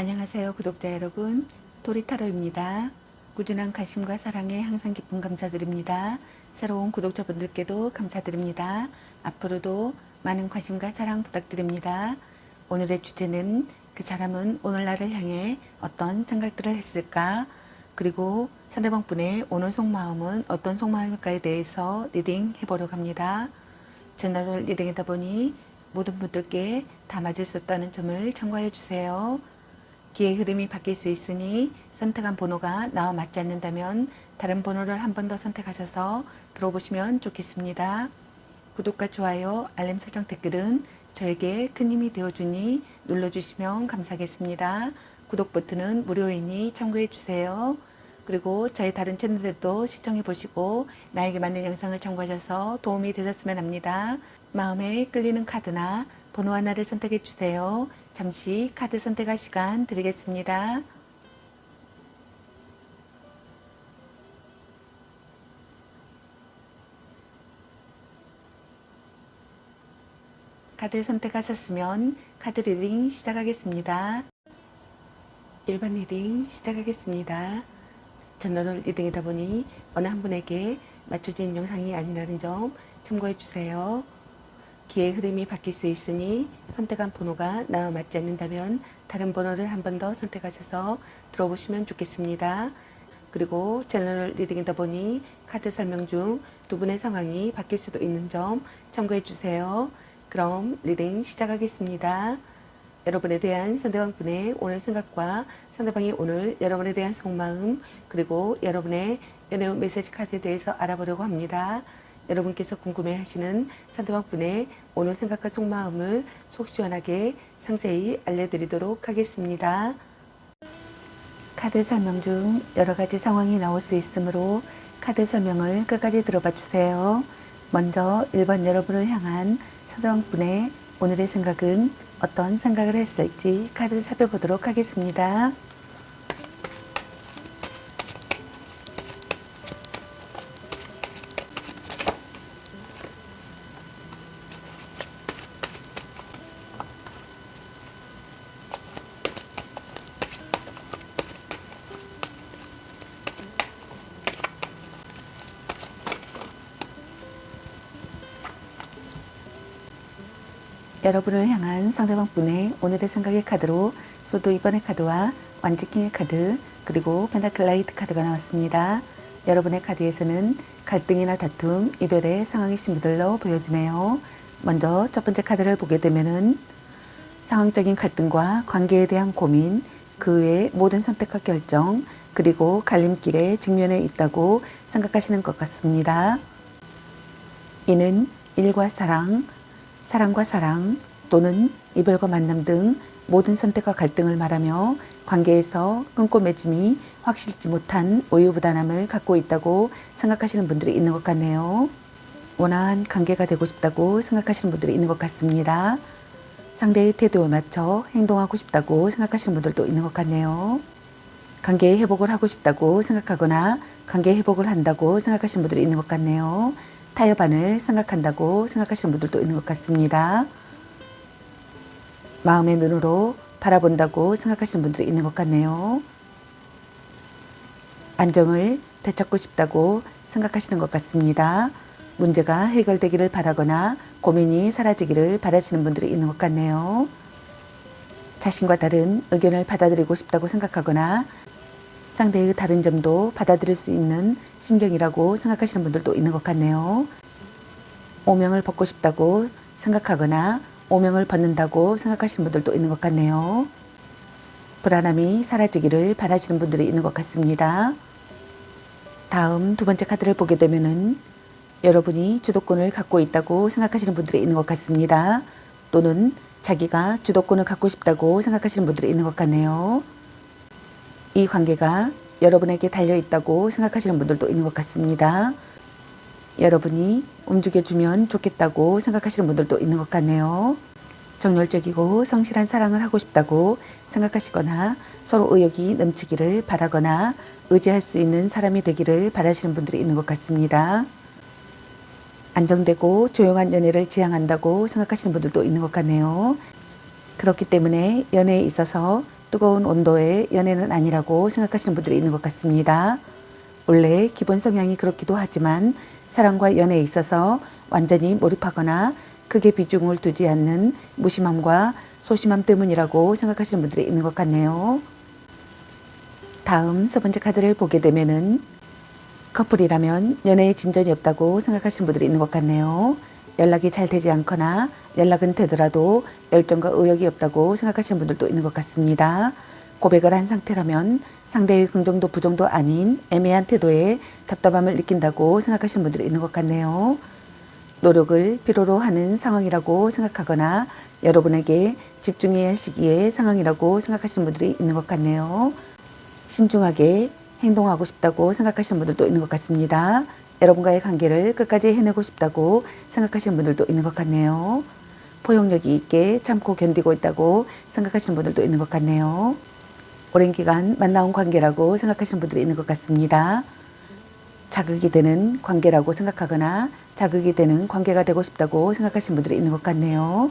안녕하세요, 구독자 여러분. 도리타로입니다. 꾸준한 관심과 사랑에 항상 기쁨 감사드립니다. 새로운 구독자분들께도 감사드립니다. 앞으로도 많은 관심과 사랑 부탁드립니다. 오늘의 주제는 그 사람은 오늘 나를 향해 어떤 생각들을 했을까? 그리고 상대방 분의 오늘 속마음은 어떤 속마음일까에 대해서 리딩 해보려고 합니다. 채널을 리딩하다 보니 모든 분들께 다 맞을 수 없다는 점을 참고해 주세요. 기의 흐름이 바뀔 수 있으니 선택한 번호가 나와 맞지 않는다면 다른 번호를 한 번 더 선택하셔서 들어보시면 좋겠습니다. 구독과 좋아요, 알림 설정, 댓글은 저에게 큰 힘이 되어주니 눌러주시면 감사하겠습니다. 구독 버튼은 무료이니 참고해주세요. 그리고 저희 다른 채널들도 시청해 보시고 나에게 맞는 영상을 참고하셔서 도움이 되셨으면 합니다. 마음에 끌리는 카드나 번호 하나를 선택해 주세요. 잠시 카드 선택할 시간 드리겠습니다. 카드 선택하셨으면 카드 리딩 시작하겠습니다. 1번 리딩 시작하겠습니다. 채널을 리딩하다 보니 어느 한 분에게 맞춰진 영상이 아니라는 점 참고해 주세요. 기의 흐름이 바뀔 수 있으니 선택한 번호가 나와 맞지 않는다면 다른 번호를 한 번 더 선택하셔서 들어보시면 좋겠습니다. 그리고 채널을 리딩하다 보니 카드 설명 중 두 분의 상황이 바뀔 수도 있는 점 참고해 주세요. 그럼 리딩 시작하겠습니다. 여러분에 대한 상대방 분의 오늘 생각과 상대방이 오늘 여러분에 대한 속마음, 그리고 여러분의 연애 메시지 카드에 대해서 알아보려고 합니다. 여러분께서 궁금해하시는 상대방 분의 오늘 생각과 속마음을 속 시원하게 상세히 알려드리도록 하겠습니다. 카드 설명 중 여러 가지 상황이 나올 수 있으므로 카드 설명을 끝까지 들어봐 주세요. 먼저 1번 여러분을 향한 상대방 분의 오늘의 생각은 어떤 생각을 했을지 카드 살펴보도록 하겠습니다. 여러분을 향한 상대방 분의 오늘의 생각의 카드로 소드 2번의 카드와 완지킹의 카드, 그리고 펜타클라이트 카드가 나왔습니다. 여러분의 카드에서는 갈등이나 다툼, 이별의 상황이 신부들로 보여지네요. 먼저 첫 번째 카드를 보게 되면은 상황적인 갈등과 관계에 대한 고민, 그 외의 모든 선택과 결정, 그리고 갈림길에 직면해 있다고 생각하시는 것 같습니다. 이는 일과 사랑, 사랑과 사랑 또는 이별과 만남 등 모든 선택과 갈등을 말하며 관계에서 끊고 맺음이 확실치 못한 우유부단함을 갖고 있다고 생각하시는 분들이 있는 것 같네요. 원활한 관계가 되고 싶다고 생각하시는 분들이 있는 것 같습니다. 상대의 태도에 맞춰 행동하고 싶다고 생각하시는 분들도 있는 것 같네요. 관계의 회복을 하고 싶다고 생각하거나 관계 회복을 한다고 생각하시는 분들이 있는 것 같네요. 타협안을 생각한다고 생각하시는 분들도 있는 것 같습니다. 마음의 눈으로 바라본다고 생각하시는 분들이 있는 것 같네요. 안정을 되찾고 싶다고 생각하시는 것 같습니다. 문제가 해결되기를 바라거나 고민이 사라지기를 바라시는 분들이 있는 것 같네요. 자신과 다른 의견을 받아들이고 싶다고 생각하거나 상대의 다른 점도 받아들일 수 있는 심경이라고 생각하시는 분들도 있는 것 같네요. 오명을 벗고 싶다고 생각하거나 오명을 벗는다고 생각하시는 분들도 있는 것 같네요. 불안함이 사라지기를 바라시는 분들이 있는 것 같습니다. 다음 두 번째 카드를 보게 되면은 여러분이 주도권을 갖고 있다고 생각하시는 분들이 있는 것 같습니다. 또는 자기가 주도권을 갖고 싶다고 생각하시는 분들이 있는 것 같네요. 이 관계가 여러분에게 달려있다고 생각하시는 분들도 있는 것 같습니다. 여러분이 움직여주면 좋겠다고 생각하시는 분들도 있는 것 같네요. 정열적이고 성실한 사랑을 하고 싶다고 생각하시거나 서로 의욕이 넘치기를 바라거나 의지할 수 있는 사람이 되기를 바라시는 분들이 있는 것 같습니다. 안정되고 조용한 연애를 지향한다고 생각하시는 분들도 있는 것 같네요. 그렇기 때문에 연애에 있어서 뜨거운 온도의 연애는 아니라고 생각하시는 분들이 있는 것 같습니다. 원래 기본 성향이 그렇기도 하지만 사랑과 연애에 있어서 완전히 몰입하거나 크게 비중을 두지 않는 무심함과 소심함 때문이라고 생각하시는 분들이 있는 것 같네요. 다음 세 번째 카드를 보게 되면은 커플이라면 연애에 진전이 없다고 생각하시는 분들이 있는 것 같네요. 연락이 잘 되지 않거나 연락은 되더라도 열정과 의욕이 없다고 생각하시는 분들도 있는 것 같습니다. 고백을 한 상태라면 상대의 긍정도 부정도 아닌 애매한 태도에 답답함을 느낀다고 생각하시는 분들이 있는 것 같네요. 노력을 필요로 하는 상황이라고 생각하거나 여러분에게 집중해야 할 시기의 상황이라고 생각하시는 분들이 있는 것 같네요. 신중하게 행동하고 싶다고 생각하시는 분들도 있는 것 같습니다. 여러분과의 관계를 끝까지 해내고 싶다고 생각하시는 분들도 있는 것 같네요. 포용력이 있게 참고 견디고 있다고 생각하시는 분들도 있는 것 같네요. 오랜 기간 만나온 관계라고 생각하시는 분들이 있는 것 같습니다. 자극이 되는 관계라고 생각하거나 자극이 되는 관계가 되고 싶다고 생각하시는 분들이 있는 것 같네요.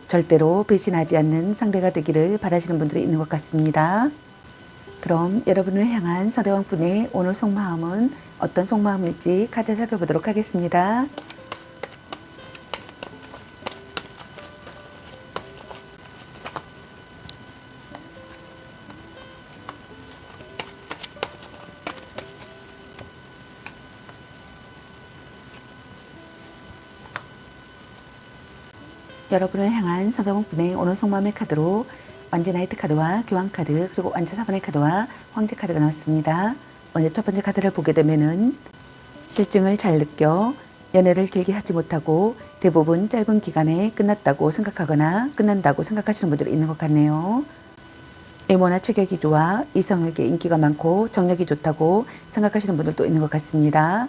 절대로 배신하지 않는 상대가 되기를 바라시는 분들이 있는 것 같습니다. 그럼 여러분을 향한 서대왕분의 오늘 속마음은 어떤 속마음일지 카드 살펴보도록 하겠습니다. 여러분을 향한 서대왕분의 오늘 속마음의 카드로 완전나이트 카드와 교환 카드 그리고 완전 4번의 카드와 황제 카드가 나왔습니다. 먼저 첫 번째 카드를 보게 되면은 실증을 잘 느껴 연애를 길게 하지 못하고 대부분 짧은 기간에 끝났다고 생각하거나 끝난다고 생각하시는 분들이 있는 것 같네요. 외모나 체격이 좋아 이성에게 인기가 많고 정력이 좋다고 생각하시는 분들도 있는 것 같습니다.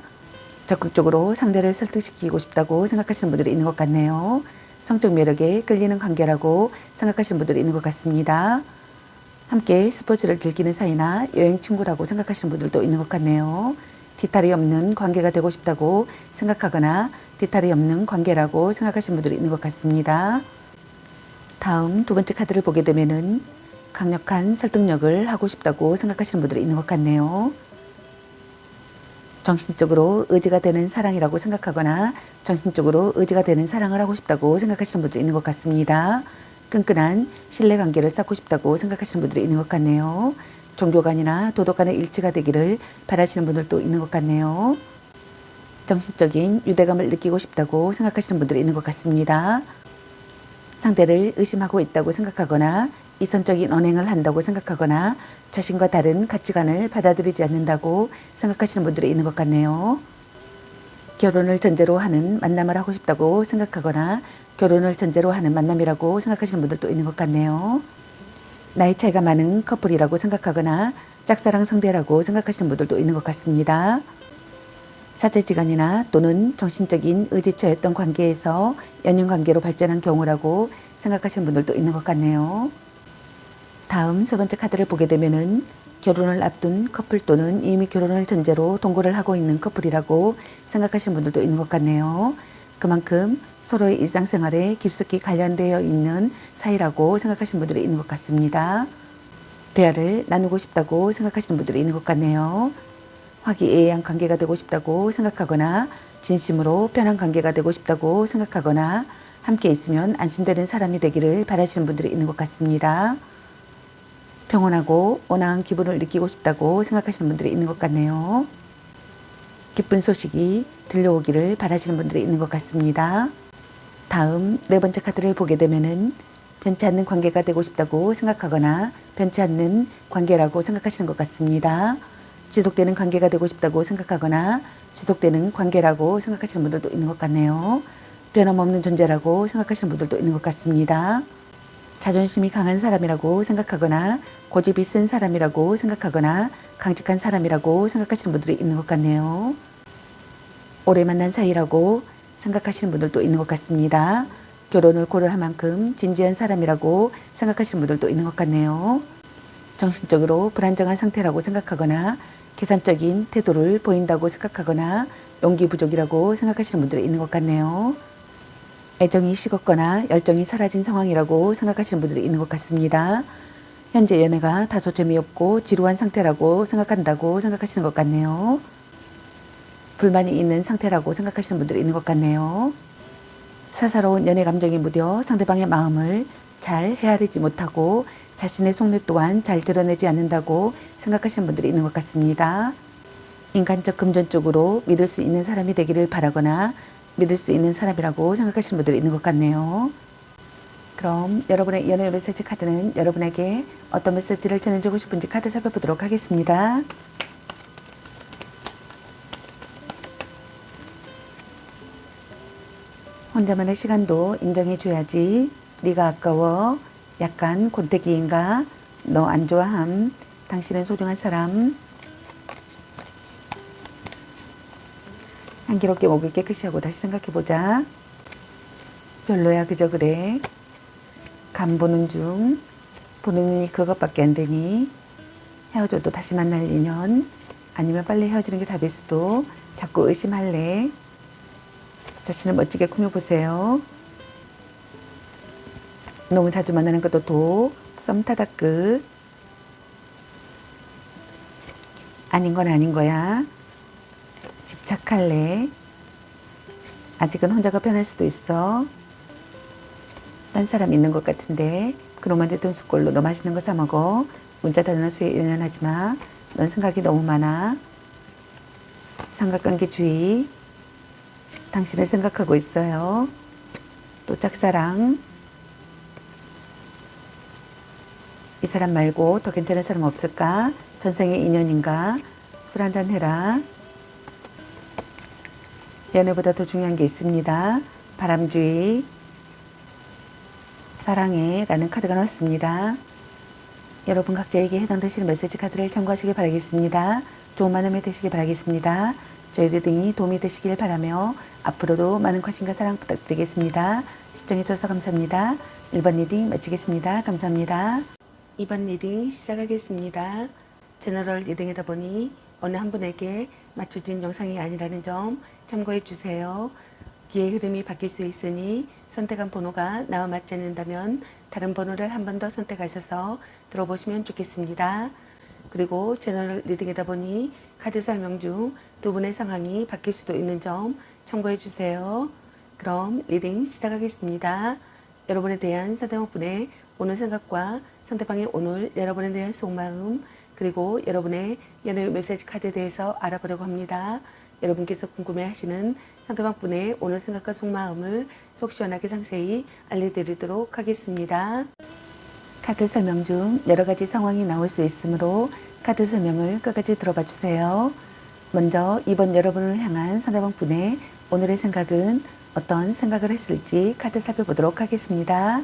적극적으로 상대를 설득시키고 싶다고 생각하시는 분들이 있는 것 같네요. 성적 매력에 끌리는 관계라고 생각하시는 분들이 있는 것 같습니다. 함께 스포츠를 즐기는 사이나 여행 친구라고 생각하시는 분들도 있는 것 같네요. 뒤탈이 없는 관계가 되고 싶다고 생각하거나 뒤탈이 없는 관계라고 생각하시는 분들이 있는 것 같습니다. 다음 두 번째 카드를 보게 되면은 강력한 설득력을 하고 싶다고 생각하시는 분들이 있는 것 같네요. 정신적으로 의지가 되는 사랑이라고 생각하거나 정신적으로 의지가 되는 사랑을 하고 싶다고 생각하시는 분들이 있는 것 같습니다. 끈끈한 신뢰관계를 쌓고 싶다고 생각하시는 분들이 있는 것 같네요. 종교관이나 도덕관의 일치가 되기를 바라시는 분들도 있는 것 같네요. 정신적인 유대감을 느끼고 싶다고 생각하시는 분들이 있는 것 같습니다. 상대를 의심하고 있다고 생각하거나 이성적인 언행을 한다고 생각하거나 자신과 다른 가치관을 받아들이지 않는다고 생각하시는 분들이 있는 것 같네요. 결혼을 전제로 하는 만남을 하고 싶다고 생각하거나 결혼을 전제로 하는 만남이라고 생각하시는 분들도 있는 것 같네요. 나이 차이가 많은 커플이라고 생각하거나 짝사랑 상대라고 생각하시는 분들도 있는 것 같습니다. 사제지간이나 또는 정신적인 의지처였던 관계에서 연인관계로 발전한 경우라고 생각하시는 분들도 있는 것 같네요. 다음 세 번째 카드를 보게 되면은 결혼을 앞둔 커플 또는 이미 결혼을 전제로 동거를 하고 있는 커플이라고 생각하시는 분들도 있는 것 같네요. 그만큼 서로의 일상생활에 깊숙이 관련되어 있는 사이라고 생각하시는 분들이 있는 것 같습니다. 대화를 나누고 싶다고 생각하시는 분들이 있는 것 같네요. 화기애애한 관계가 되고 싶다고 생각하거나 진심으로 편한 관계가 되고 싶다고 생각하거나 함께 있으면 안심되는 사람이 되기를 바라시는 분들이 있는 것 같습니다. 평온하고 온화한 기분을 느끼고 싶다고 생각하시는 분들이 있는 것 같네요. 기쁜 소식이 들려오기를 바라시는 분들이 있는 것 같습니다. 다음 네 번째 카드를 보게 되면은 변치 않는 관계가 되고 싶다고 생각하거나 변치 않는 관계라고 생각하시는 것 같습니다. 지속되는 관계가 되고 싶다고 생각하거나 지속되는 관계라고 생각하시는 분들도 있는 것 같네요. 변함없는 존재라고 생각하시는 분들도 있는 것 같습니다. 자존심이 강한 사람이라고 생각하거나 고집이 센 사람이라고 생각하거나 강직한 사람이라고 생각하시는 분들이 있는 것 같네요. 오래 만난 사이라고 생각하시는 분들도 있는 것 같습니다. 결혼을 고려할 만큼 진지한 사람이라고 생각하시는 분들도 있는 것 같네요. 정신적으로 불안정한 상태라고 생각하거나 계산적인 태도를 보인다고 생각하거나 용기 부족이라고 생각하시는 분들이 있는 것 같네요. 애정이 식었거나 열정이 사라진 상황이라고 생각하시는 분들이 있는 것 같습니다. 현재 연애가 다소 재미없고 지루한 상태라고 생각한다고 생각하시는 것 같네요. 불만이 있는 상태라고 생각하시는 분들이 있는 것 같네요. 사사로운 연애 감정이 무뎌 상대방의 마음을 잘 헤아리지 못하고 자신의 속내 또한 잘 드러내지 않는다고 생각하시는 분들이 있는 것 같습니다. 인간적 금전적으로 믿을 수 있는 사람이 되기를 바라거나 믿을 수 있는 사람이라고 생각하시는 분들이 있는 것 같네요. 그럼 여러분의 연애 메시지 카드는 여러분에게 어떤 메시지를 전해주고 싶은지 카드 살펴보도록 하겠습니다. 혼자만의 시간도 인정해줘야지. 네가 아까워. 약간 권태기인가? 너 안 좋아함. 당신은 소중한 사람. 향기롭게 목을 깨끗이 하고 다시 생각해보자. 별로야 그저 그래. 간 보는 중. 보는 눈이 그것밖에 안 되니. 헤어져도 다시 만날 인연. 아니면 빨리 헤어지는 게 답일 수도. 자꾸 의심할래. 자신을 멋지게 꾸며보세요. 너무 자주 만나는 것도 도. 썸 타다 끝. 아닌 건 아닌 거야. 집착할래. 아직은 혼자가 편할 수도 있어. 딴 사람 있는 것 같은데 그놈만 대던 숟걸로 너 맛있는 거 사 먹어. 문자 단어수에 연연하지 마. 넌 생각이 너무 많아. 삼각관계 주의. 당신을 생각하고 있어요. 또 짝사랑. 이 사람 말고 더 괜찮은 사람 없을까? 전생의 인연인가? 술 한잔 해라. 연애보다 더 중요한 게 있습니다. 바람주의. 사랑해 라는 카드가 나왔습니다. 여러분 각자에게 해당되시는 메시지 카드를 참고하시기 바라겠습니다. 좋은 만남이 되시기 바라겠습니다. 저희 리딩이 도움이 되시길 바라며 앞으로도 많은 관심과 사랑 부탁드리겠습니다. 시청해주셔서 감사합니다. 1번 리딩 마치겠습니다. 감사합니다. 2번 리딩 시작하겠습니다. 제너럴 리딩이다 보니 어느 한 분에게 맞춰진 영상이 아니라는 점 참고해 주세요. 기의 흐름이 바뀔 수 있으니 선택한 번호가 나와 맞지 않는다면 다른 번호를 한 번 더 선택하셔서 들어보시면 좋겠습니다. 그리고 제너럴 리딩이다 보니 카드 설명 중 두 분의 상황이 바뀔 수도 있는 점 참고해 주세요. 그럼 리딩 시작하겠습니다. 여러분에 대한 상대방분의 오늘 생각과 상대방의 오늘 여러분에 대한 속마음 그리고 여러분의 연애 메시지 카드에 대해서 알아보려고 합니다. 여러분께서 궁금해하시는 상대방분의 오늘 생각과 속마음을 속 시원하게 상세히 알려드리도록 하겠습니다. 카드 설명 중 여러 가지 상황이 나올 수 있으므로 카드 설명을 끝까지 들어봐 주세요. 먼저 이번 여러분을 향한 상대방분의 오늘의 생각은 어떤 생각을 했을지 카드 살펴보도록 하겠습니다.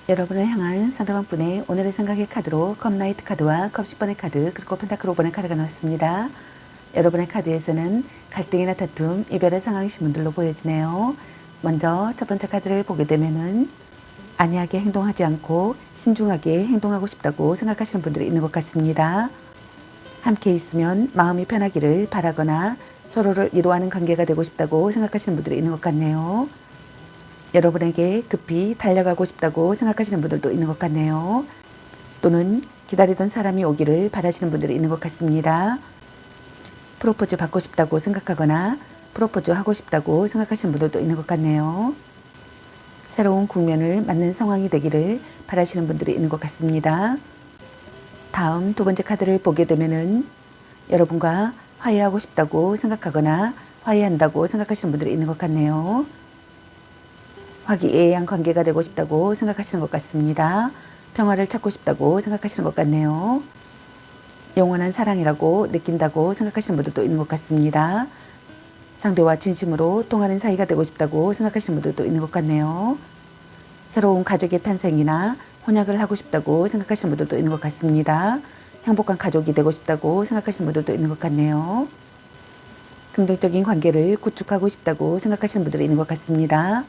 여러분을 향한 상대방분의 오늘의 생각의 카드로 컵나이트 카드와 컵 10번의 카드 그리고 펜타클 5번의 카드가 나왔습니다. 여러분의 카드에서는 갈등이나 다툼, 이별의 상황이신 분들로 보여지네요. 먼저 첫 번째 카드를 보게 되면은 안이하게 행동하지 않고 신중하게 행동하고 싶다고 생각하시는 분들이 있는 것 같습니다. 함께 있으면 마음이 편하기를 바라거나 서로를 위로하는 관계가 되고 싶다고 생각하시는 분들이 있는 것 같네요. 여러분에게 급히 달려가고 싶다고 생각하시는 분들도 있는 것 같네요. 또는 기다리던 사람이 오기를 바라시는 분들이 있는 것 같습니다. 프로포즈 받고 싶다고 생각하거나 프로포즈 하고 싶다고 생각하시는 분들도 있는 것 같네요. 새로운 국면을 맞는 상황이 되기를 바라시는 분들이 있는 것 같습니다. 다음 두 번째 카드를 보게 되면은 여러분과 화해하고 싶다고 생각하거나 화해한다고 생각하시는 분들이 있는 것 같네요. 화기애애한 관계가 되고 싶다고 생각하시는 것 같습니다. 평화를 찾고 싶다고 생각하시는 것 같네요. 영원한 사랑이라고 느낀다고 생각하시는 분들도 있는 것 같습니다. 상대와 진심으로 통하는 사이가 되고 싶다고 생각하시는 분들도 있는 것 같네요. 새로운 가족의 탄생이나 혼약을 하고 싶다고 생각하시는 분들도 있는 것 같습니다. 행복한 가족이 되고 싶다고 생각하시는 분들도 있는 것 같네요. 긍정적인 관계를 구축하고 싶다고 생각하시는 분들이 있는 것 같습니다.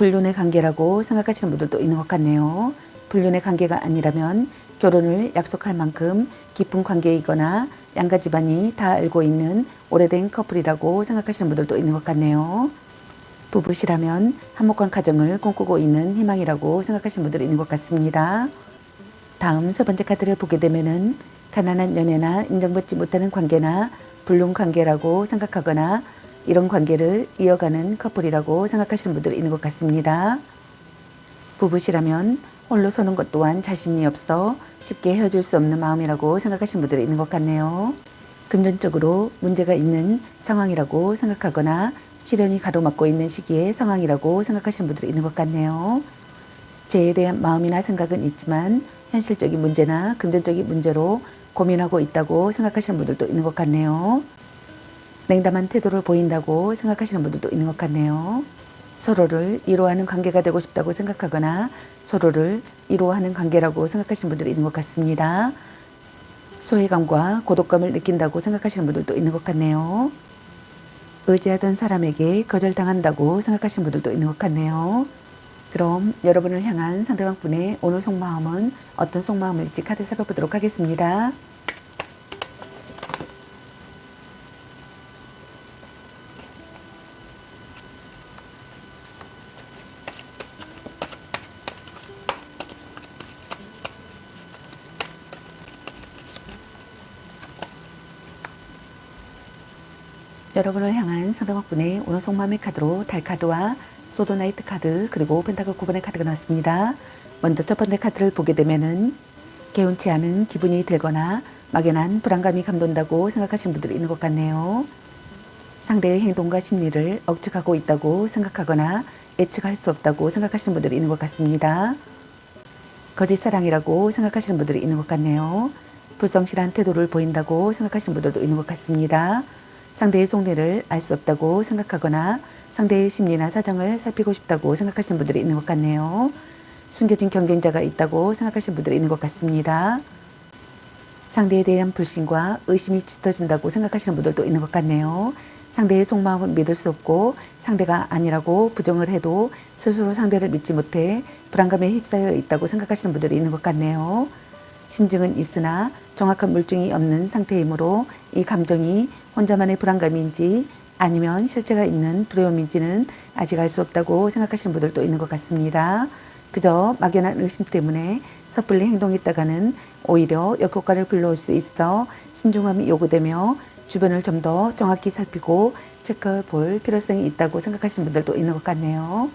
불륜의 관계라고 생각하시는 분들도 있는 것 같네요. 불륜의 관계가 아니라면 결혼을 약속할 만큼 깊은 관계이거나 양가 집안이 다 알고 있는 오래된 커플이라고 생각하시는 분들도 있는 것 같네요. 부부시라면 화목한 가정을 꿈꾸고 있는 희망이라고 생각하시는 분들이 있는 것 같습니다. 다음 세 번째 카드를 보게 되면은 가난한 연애나 인정받지 못하는 관계나 불륜 관계라고 생각하거나 이런 관계를 이어가는 커플이라고 생각하시는 분들이 있는 것 같습니다. 부부시라면 홀로 서는 것 또한 자신이 없어 쉽게 헤어질 수 없는 마음이라고 생각하시는 분들이 있는 것 같네요. 금전적으로 문제가 있는 상황이라고 생각하거나 시련이 가로막고 있는 시기의 상황이라고 생각하시는 분들이 있는 것 같네요. 재에 대한 마음이나 생각은 있지만 현실적인 문제나 금전적인 문제로 고민하고 있다고 생각하시는 분들도 있는 것 같네요. 냉담한 태도를 보인다고 생각하시는 분들도 있는 것 같네요. 서로를 위로하는 관계가 되고 싶다고 생각하거나 서로를 위로하는 관계라고 생각하시는 분들이 있는 것 같습니다. 소외감과 고독감을 느낀다고 생각하시는 분들도 있는 것 같네요. 의지하던 사람에게 거절당한다고 생각하시는 분들도 있는 것 같네요. 그럼 여러분을 향한 상대방 분의 오늘 속마음은 어떤 속마음일지 카드 살펴보도록 하겠습니다. 여러분을 향한 상대방 분의 오늘 속마음의 카드로 달 카드와 소드 나이트 카드 그리고 펜타클 9번의 카드가 나왔습니다. 먼저 첫 번째 카드를 보게 되면은 개운치 않은 기분이 들거나 막연한 불안감이 감돈다고 생각하시는 분들이 있는 것 같네요. 상대의 행동과 심리를 억측하고 있다고 생각하거나 예측할 수 없다고 생각하시는 분들이 있는 것 같습니다. 거짓사랑이라고 생각하시는 분들이 있는 것 같네요. 불성실한 태도를 보인다고 생각하시는 분들도 있는 것 같습니다. 상대의 속내를 알 수 없다고 생각하거나 상대의 심리나 사정을 살피고 싶다고 생각하시는 분들이 있는 것 같네요. 숨겨진 경쟁자가 있다고 생각하시는 분들이 있는 것 같습니다. 상대에 대한 불신과 의심이 짙어진다고 생각하시는 분들도 있는 것 같네요. 상대의 속마음을 믿을 수 없고 상대가 아니라고 부정을 해도 스스로 상대를 믿지 못해 불안감에 휩싸여 있다고 생각하시는 분들이 있는 것 같네요. 심증은 있으나 정확한 물증이 없는 상태이므로 이 감정이 혼자만의 불안감인지 아니면 실체가 있는 두려움인지는 아직 알 수 없다고 생각하시는 분들도 있는 것 같습니다. 그저 막연한 의심 때문에 섣불리 행동했다가는 오히려 역효과를 불러올 수 있어 신중함이 요구되며 주변을 좀 더 정확히 살피고 체크해 볼 필요성이 있다고 생각하시는 분들도 있는 것 같네요.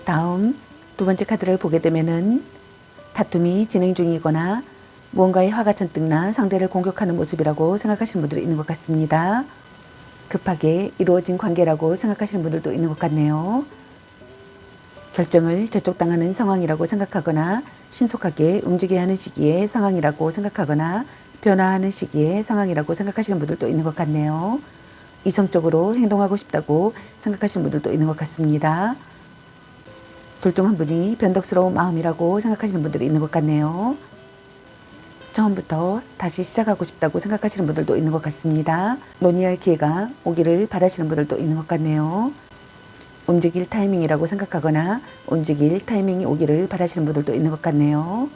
다음 두 번째 카드를 보게 되면은 다툼이 진행 중이거나 무언가에 화가 잔뜩나 상대를 공격하는 모습이라고 생각하시는 분들이 있는 것 같습니다. 급하게 이루어진 관계라고 생각하시는 분들도 있는 것 같네요. 결정을 저촉당하는 상황이라고 생각하거나 신속하게 움직여야 하는 시기의 상황이라고 생각하거나 변화하는 시기의 상황이라고 생각하시는 분들도 있는 것 같네요. 이성적으로 행동하고 싶다고 생각하시는 분들도 있는 것 같습니다. 둘 중 한 분이 변덕스러운 마음이라고 생각하시는 분들이 있는 것 같네요. 처음부터 다시 시작하고 싶다고 생각하시는 분들도 있는 것 같습니다. 논의할 기회가 오기를 바라시는 분들도 있는 것 같네요. 움직일 타이밍이라고 생각하거나 움직일 타이밍이 오기를 바라시는 분들도 있는 것 같네요.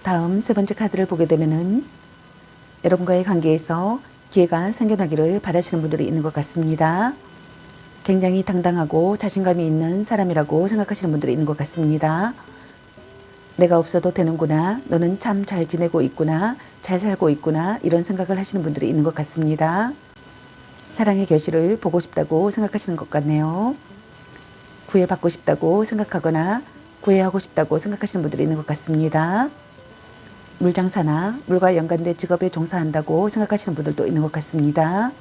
다음 세 번째 카드를 보게 되면은 여러분과의 관계에서 기회가 생겨나기를 바라시는 분들이 있는 것 같습니다. 굉장히 당당하고 자신감이 있는 사람이라고 생각하시는 분들이 있는 것 같습니다. 내가 없어도 되는구나, 너는 참 잘 지내고 있구나, 잘 살고 있구나 이런 생각을 하시는 분들이 있는 것 같습니다. 사랑의 결실을 보고 싶다고 생각하시는 것 같네요. 구애받고 싶다고 생각하거나 구애하고 싶다고 생각하시는 분들이 있는 것 같습니다. 물장사나 물과 연관된 직업에 종사한다고 생각하시는 분들도 있는 것 같습니다.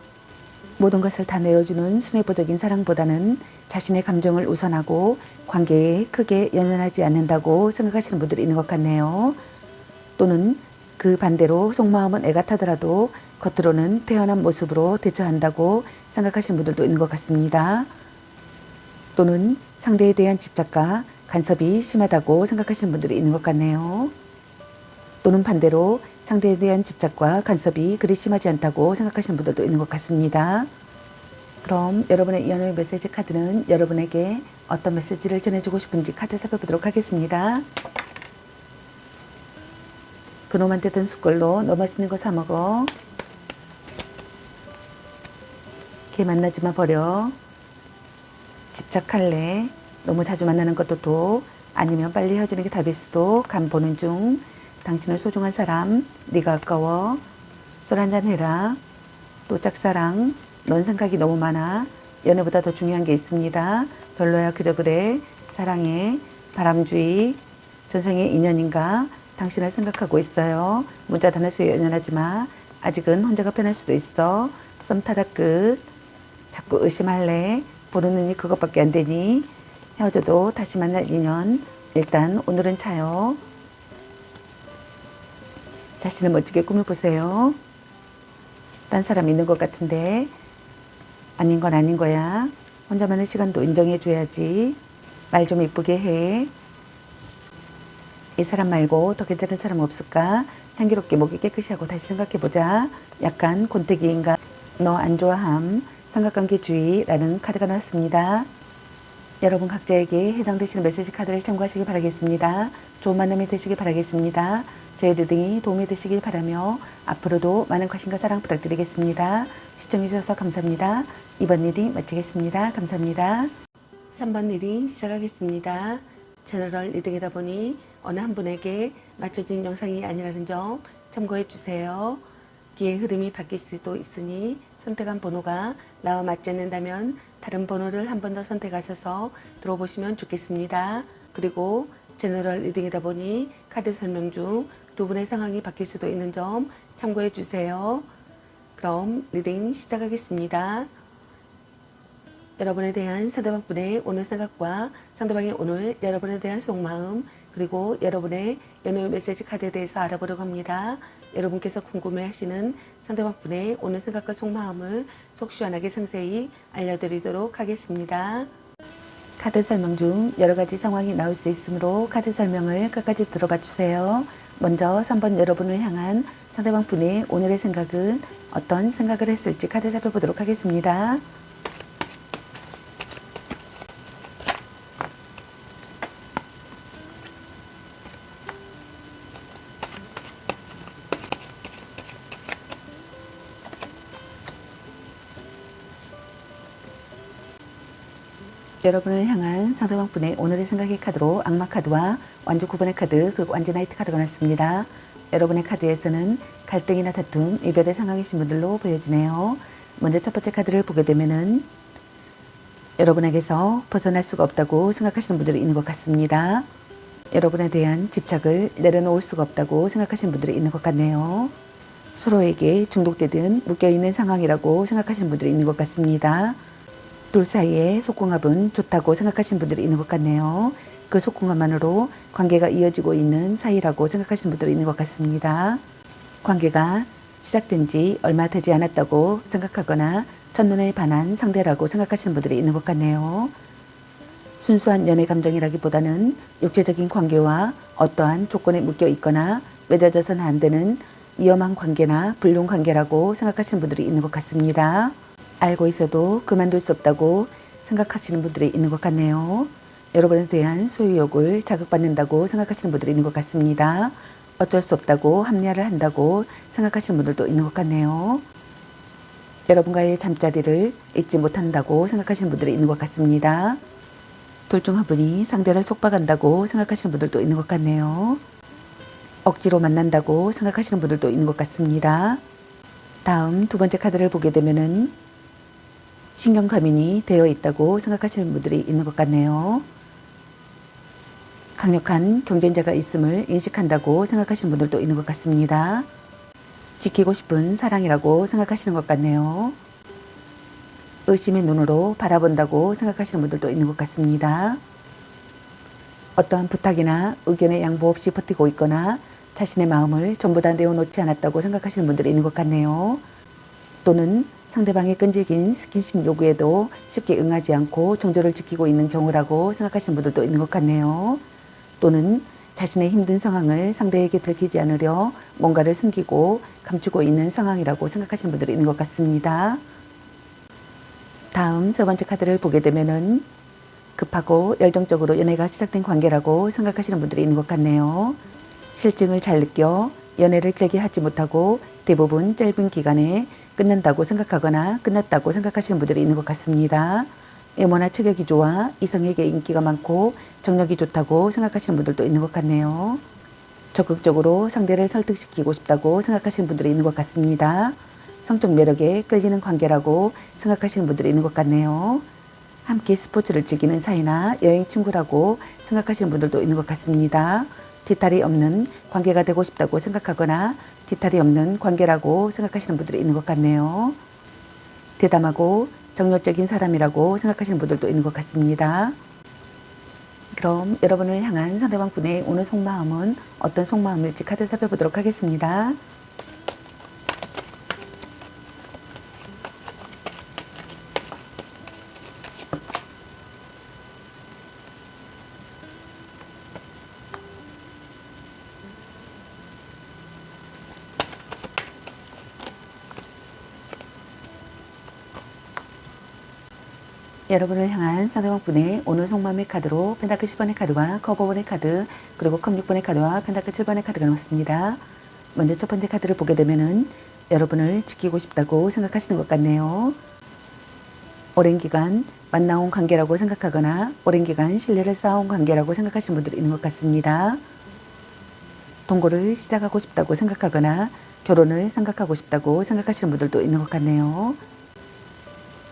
모든 것을 다 내어주는 순애보적인 사랑보다는 자신의 감정을 우선하고 관계에 크게 연연하지 않는다고 생각하시는 분들이 있는 것 같네요. 또는 그 반대로 속마음은 애가 타더라도 겉으로는 태연한 모습으로 대처한다고 생각하시는 분들도 있는 것 같습니다. 또는 상대에 대한 집착과 간섭이 심하다고 생각하시는 분들이 있는 것 같네요. 또는 반대로 상대에 대한 집착과 간섭이 그리 심하지 않다고 생각하시는 분들도 있는 것 같습니다. 그럼 여러분의 연애 메시지 카드는 여러분에게 어떤 메시지를 전해주고 싶은지 카드 살펴보도록 하겠습니다. 그놈한테 든 숟걸로 너 맛있는 거 사먹어. 걔 만나지마 버려. 집착할래. 너무 자주 만나는 것도 독. 아니면 빨리 헤어지는 게 답일 수도. 간 보는 중. 당신을 소중한 사람. 네가 아까워. 술 한잔 해라. 또 짝사랑. 넌 생각이 너무 많아. 연애보다 더 중요한 게 있습니다. 별로야 그저 그래. 사랑해. 바람주의. 전생의 인연인가. 당신을 생각하고 있어요. 문자 단어수에 연연하지 마. 아직은 혼자가 편할 수도 있어. 썸 타다 끝. 자꾸 의심할래. 보는 눈이 그것밖에 안 되니. 헤어져도 다시 만날 인연. 일단 오늘은 차요. 자신을 멋지게 꾸며보세요. 딴 사람 있는 것 같은데 아닌 건 아닌 거야. 혼자만의 시간도 인정해줘야지. 말 좀 이쁘게 해. 이 사람 말고 더 괜찮은 사람 없을까? 향기롭게 목이 깨끗이 하고 다시 생각해보자. 약간 곤태기인가? 너 안 좋아함. 삼각관계주의라는 카드가 나왔습니다. 여러분 각자에게 해당되시는 메시지 카드를 참고하시길 바라겠습니다. 좋은 만남이 되시길 바라겠습니다. 저희 리딩이 도움이 되시길 바라며 앞으로도 많은 관심과 사랑 부탁드리겠습니다. 시청해주셔서 감사합니다. 이번 리딩 마치겠습니다. 감사합니다. 3번 리딩 시작하겠습니다. 제너럴 리딩이다 보니 어느 한 분에게 맞춰진 영상이 아니라는 점 참고해 주세요. 기의 흐름이 바뀔 수도 있으니 선택한 번호가 나와 맞지 않는다면 다른 번호를 한 번 더 선택하셔서 들어보시면 좋겠습니다. 그리고 제너럴 리딩이다 보니 카드 설명 중 두 분의 상황이 바뀔 수도 있는 점 참고해 주세요. 그럼 리딩 시작하겠습니다. 여러분에 대한 상대방분의 오늘 생각과 상대방의 오늘 여러분에 대한 속마음 그리고 여러분의 연애 메시지 카드에 대해서 알아보려고 합니다. 여러분께서 궁금해하시는 상대방분의 오늘 생각과 속마음을 속 시원하게 상세히 알려드리도록 하겠습니다. 카드 설명 중 여러 가지 상황이 나올 수 있으므로 카드 설명을 끝까지 들어봐 주세요. 먼저 3번 여러분을 향한 상대방분의 오늘의 생각은 어떤 생각을 했을지 카드 살펴보도록 하겠습니다. 여러분을 향한 상대방분의 오늘의 생각의 카드로 악마 카드와 완주 9번의 카드 그리고 완주 나이트 카드가 나왔습니다. 여러분의 카드에서는 갈등이나 다툼, 이별의 상황이신 분들로 보여지네요. 먼저 첫 번째 카드를 보게 되면은 여러분에게서 벗어날 수가 없다고 생각하시는 분들이 있는 것 같습니다. 여러분에 대한 집착을 내려놓을 수가 없다고 생각하시는 분들이 있는 것 같네요. 서로에게 중독되든 묶여있는 상황이라고 생각하시는 분들이 있는 것 같습니다. 둘 사이의 속궁합은 좋다고 생각하시는 분들이 있는 것 같네요. 그 속궁합만으로 관계가 이어지고 있는 사이라고 생각하시는 분들이 있는 것 같습니다. 관계가 시작된 지 얼마 되지 않았다고 생각하거나 첫눈에 반한 상대라고 생각하시는 분들이 있는 것 같네요. 순수한 연애 감정이라기보다는 육체적인 관계와 어떠한 조건에 묶여 있거나 맺어져서는 안 되는 위험한 관계나 불륜 관계라고 생각하시는 분들이 있는 것 같습니다. 알고 있어도 그만둘 수 없다고 생각하시는 분들이 있는 것 같네요. 여러분에 대한 소유욕을 자극받는다고 생각하시는 분들이 있는 것 같습니다. 어쩔 수 없다고 합리화를 한다고 생각하시는 분들도 있는 것 같네요. 여러분과의 잠자리를 잊지 못한다고 생각하시는 분들이 있는 것 같습니다. 둘 중 한 분이 상대를 속박한다고 생각하시는 분들도 있는 것 같네요. 억지로 만난다고 생각하시는 분들도 있는 것 같습니다. 다음 두 번째 카드를 보게 되면은 신경과민이 되어 있다고 생각하시는 분들이 있는 것 같네요. 강력한 경쟁자가 있음을 인식한다고 생각하시는 분들도 있는 것 같습니다. 지키고 싶은 사랑이라고 생각하시는 것 같네요. 의심의 눈으로 바라본다고 생각하시는 분들도 있는 것 같습니다. 어떠한 부탁이나 의견에 양보 없이 버티고 있거나 자신의 마음을 전부 다 내어놓지 않았다고 생각하시는 분들이 있는 것 같네요. 또는 상대방의 끈질긴 스킨십 요구에도 쉽게 응하지 않고 정조를 지키고 있는 경우라고 생각하시는 분들도 있는 것 같네요. 또는 자신의 힘든 상황을 상대에게 들키지 않으려 뭔가를 숨기고 감추고 있는 상황이라고 생각하시는 분들이 있는 것 같습니다. 다음 세 번째 카드를 보게 되면은 급하고 열정적으로 연애가 시작된 관계라고 생각하시는 분들이 있는 것 같네요. 실증을 잘 느껴 연애를 길게 하지 못하고 대부분 짧은 기간에 끝난다고 생각하거나 끝났다고 생각하시는 분들이 있는 것 같습니다. 외모나 체격이 좋아 이성에게 인기가 많고 정력이 좋다고 생각하시는 분들도 있는 것 같네요. 적극적으로 상대를 설득시키고 싶다고 생각하시는 분들이 있는 것 같습니다. 성적 매력에 끌리는 관계라고 생각하시는 분들이 있는 것 같네요. 함께 스포츠를 즐기는 사이나 여행 친구라고 생각하시는 분들도 있는 것 같습니다. 뒤탈이 없는 관계가 되고 싶다고 생각하거나 뒤탈이 없는 관계라고 생각하시는 분들이 있는 것 같네요. 대담하고 정열적인 사람이라고 생각하시는 분들도 있는 것 같습니다. 그럼 여러분을 향한 상대방 분의 오늘 속마음은 어떤 속마음일지 카드 살펴보도록 하겠습니다. 여러분을 향한 상대방 분의 오늘 속마음의 카드로 펜타클 10번의 카드와 커버 5번의 카드 그리고 컵 6번의 카드와 펜타클 7번의 카드가 나왔습니다. 먼저 첫 번째 카드를 보게 되면은 여러분을 지키고 싶다고 생각하시는 것 같네요. 오랜 기간 만나온 관계라고 생각하거나 오랜 기간 신뢰를 쌓아온 관계라고 생각하시는 분들이 있는 것 같습니다. 동거를 시작하고 싶다고 생각하거나 결혼을 생각하고 싶다고 생각하시는 분들도 있는 것 같네요.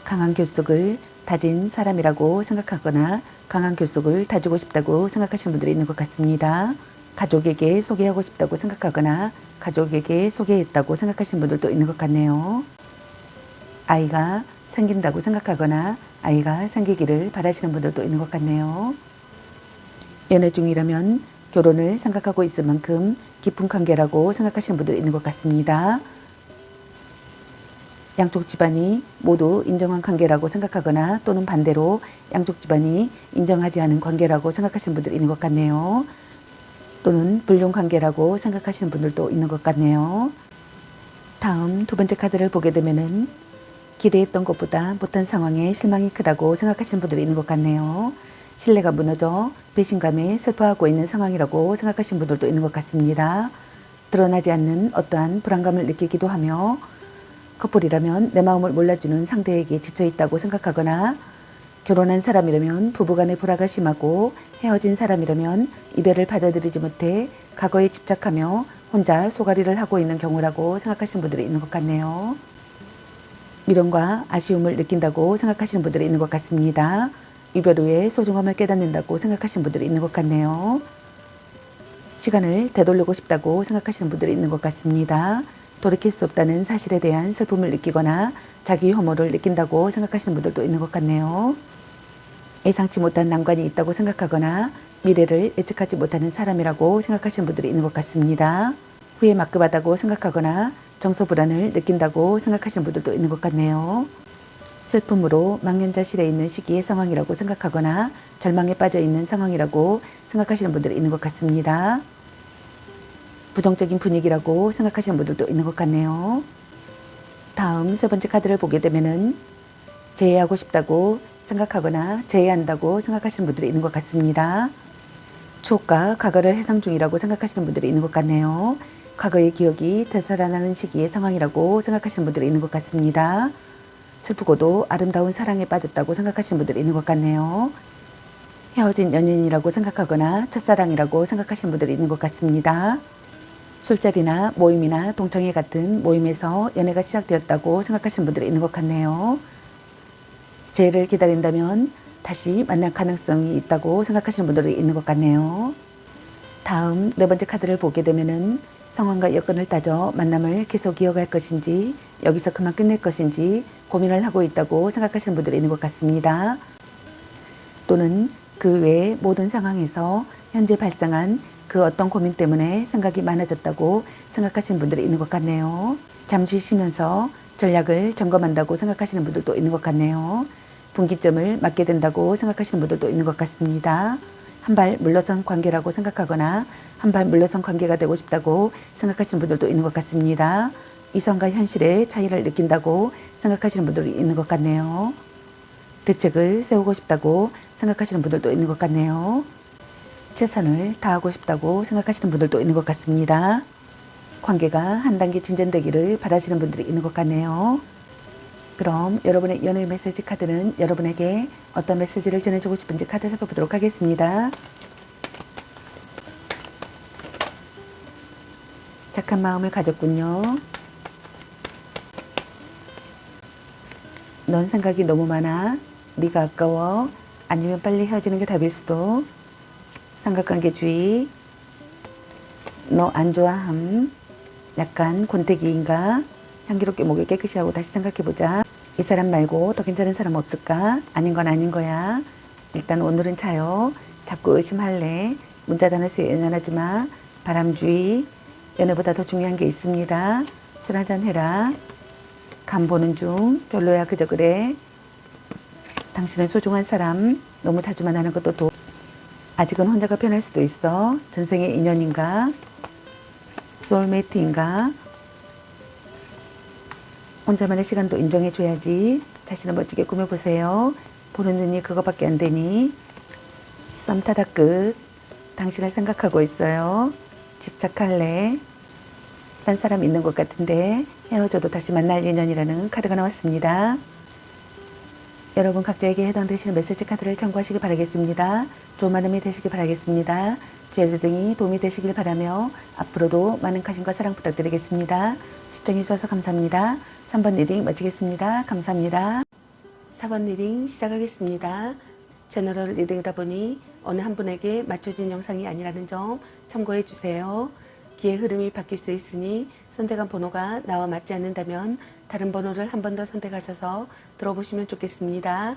강한 결속을 다진 사람이라고 생각하거나 강한 결속을 다지고 싶다고 생각하시는 분들이 있는 것 같습니다. 가족에게 소개하고 싶다고 생각하거나 가족에게 소개했다고 생각하시는 분들도 있는 것 같네요. 아이가 생긴다고 생각하거나 아이가 생기기를 바라시는 분들도 있는 것 같네요. 연애 중이라면 결혼을 생각하고 있을 만큼 깊은 관계라고 생각하시는 분들이 있는 것 같습니다. 양쪽 집안이 모두 인정한 관계라고 생각하거나 또는 반대로 양쪽 집안이 인정하지 않은 관계라고 생각하시는 분들이 있는 것 같네요. 또는 불륜 관계라고 생각하시는 분들도 있는 것 같네요. 다음 두 번째 카드를 보게 되면은 기대했던 것보다 못한 상황에 실망이 크다고 생각하시는 분들이 있는 것 같네요. 신뢰가 무너져 배신감에 슬퍼하고 있는 상황이라고 생각하시는 분들도 있는 것 같습니다. 드러나지 않는 어떠한 불안감을 느끼기도 하며 커플이라면 내 마음을 몰라주는 상대에게 지쳐있다고 생각하거나 결혼한 사람이라면 부부간의 불화가 심하고 헤어진 사람이라면 이별을 받아들이지 못해 과거에 집착하며 혼자 소가리를 하고 있는 경우라고 생각하시는 분들이 있는 것 같네요. 미련과 아쉬움을 느낀다고 생각하시는 분들이 있는 것 같습니다. 이별 후에 소중함을 깨닫는다고 생각하시는 분들이 있는 것 같네요. 시간을 되돌리고 싶다고 생각하시는 분들이 있는 것 같습니다. 돌이킬 수 없다는 사실에 대한 슬픔을 느끼거나 자기 혐오를 느낀다고 생각하시는 분들도 있는 것 같네요. 예상치 못한 난관이 있다고 생각하거나 미래를 예측하지 못하는 사람이라고 생각하시는 분들이 있는 것 같습니다. 후회 막급하다고 생각하거나 정서 불안을 느낀다고 생각하시는 분들도 있는 것 같네요. 슬픔으로 망연자실해 있는 시기의 상황이라고 생각하거나 절망에 빠져 있는 상황이라고 생각하시는 분들이 있는 것 같습니다. 부정적인 분위기라고 생각하시는 분들도 있는 것 같네요. 다음 세 번째 카드를 보게 되면은 재회하고 싶다고 생각하거나 재회한다고 생각하시는 분들이 있는 것 같습니다. 추억과 과거를 회상 중이라고 생각하시는 분들이 있는 것 같네요. 과거의 기억이 되살아나는 시기의 상황이라고 생각하시는 분들이 있는 것 같습니다. 슬프고도 아름다운 사랑에 빠졌다고 생각하시는 분들이 있는 것 같네요. 헤어진 연인이라고 생각하거나 첫사랑이라고 생각하시는 분들이 있는 것 같습니다. 술자리나 모임이나 동창회 같은 모임에서 연애가 시작되었다고 생각하시는 분들이 있는 것 같네요. 재회를 기다린다면 다시 만날 가능성이 있다고 생각하시는 분들이 있는 것 같네요. 다음 네 번째 카드를 보게 되면은 상황과 여건을 따져 만남을 계속 이어갈 것인지 여기서 그만 끝낼 것인지 고민을 하고 있다고 생각하시는 분들이 있는 것 같습니다. 또는 그 외의 모든 상황에서 현재 발생한 그 어떤 고민 때문에 생각이 많아졌다고 생각하시는 분들이 있는 것 같네요. 잠시 쉬면서 전략을 점검한다고 생각하시는 분들도 있는 것 같네요. 분기점을 맞게 된다고 생각하시는 분들도 있는 것 같습니다. 한 발 물러선 관계라고 생각하거나 한 발 물러선 관계가 되고 싶다고 생각하시는 분들도 있는 것 같습니다. 이성과 현실의 차이를 느낀다고 생각하시는 분들이 있는 것 같네요. 대책을 세우고 싶다고 생각하시는 분들도 있는 것 같네요. 최선을 다하고 싶다고 생각하시는 분들도 있는 것 같습니다. 관계가 한 단계 진전되기를 바라시는 분들이 있는 것 같네요. 그럼 여러분의 연애 메시지 카드는 여러분에게 어떤 메시지를 전해주고 싶은지 카드 살펴보도록 하겠습니다. 착한 마음을 가졌군요. 넌 생각이 너무 많아. 네가 아까워. 아니면 빨리 헤어지는 게 답일 수도. 삼각관계주의. 너 안 좋아함. 약간 권태기인가? 향기롭게 목을 깨끗이 하고 다시 생각해보자. 이 사람 말고 더 괜찮은 사람 없을까? 아닌 건 아닌 거야. 일단 오늘은 차요. 자꾸 의심할래. 문자 단어 수에 연연하지 마. 바람주의. 연애보다 더 중요한 게 있습니다. 술 한잔 해라. 간 보는 중. 별로야 그저 그래. 당신은 소중한 사람. 너무 자주 만나는 것도 아직은 혼자가 편할 수도 있어. 전생의 인연인가? 소울메이트인가? 혼자만의 시간도 인정해줘야지. 자신을 멋지게 꾸며보세요. 보는 눈이 그거밖에 안 되니. 썸 타다 끝. 당신을 생각하고 있어요. 집착할래. 딴 사람 있는 것 같은데 헤어져도 다시 만날 인연이라는 카드가 나왔습니다. 여러분 각자에게 해당되시는 메시지 카드를 참고하시기 바라겠습니다. 좋은 마음이 되시기 바라겠습니다. 제 리딩이 도움이 되시길 바라며 앞으로도 많은 관심과 사랑 부탁드리겠습니다. 시청해 주셔서 감사합니다. 3번 리딩 마치겠습니다. 감사합니다. 4번 리딩 시작하겠습니다. 제너럴 리딩이다 보니 어느 한 분에게 맞춰진 영상이 아니라는 점 참고해 주세요. 기의 흐름이 바뀔 수 있으니 선택한 번호가 나와 맞지 않는다면 다른 번호를 한 번 더 선택하셔서 들어보시면 좋겠습니다.